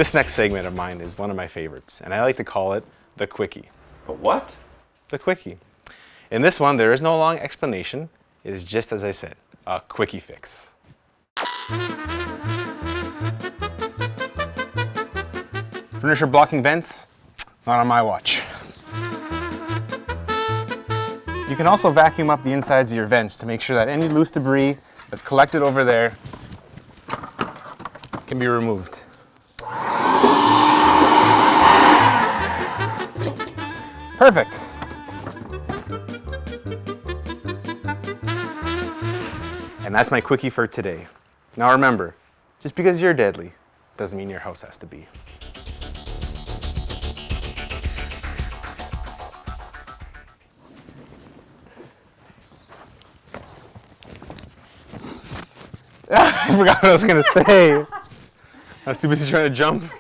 This next segment of mine is one of my favorites, and I like to call it the Quickie. The what? The Quickie. In this one, there is no long explanation. It is just as I said, a Quickie fix. Furniture blocking vents? Not on my watch. You can also vacuum up the insides of your vents to make sure that any loose debris that's collected over there can be removed. Perfect. And that's my Quickie for today. Now remember, just because you're deadly doesn't mean your house has to be. I forgot what I was gonna say. I was too busy trying to jump.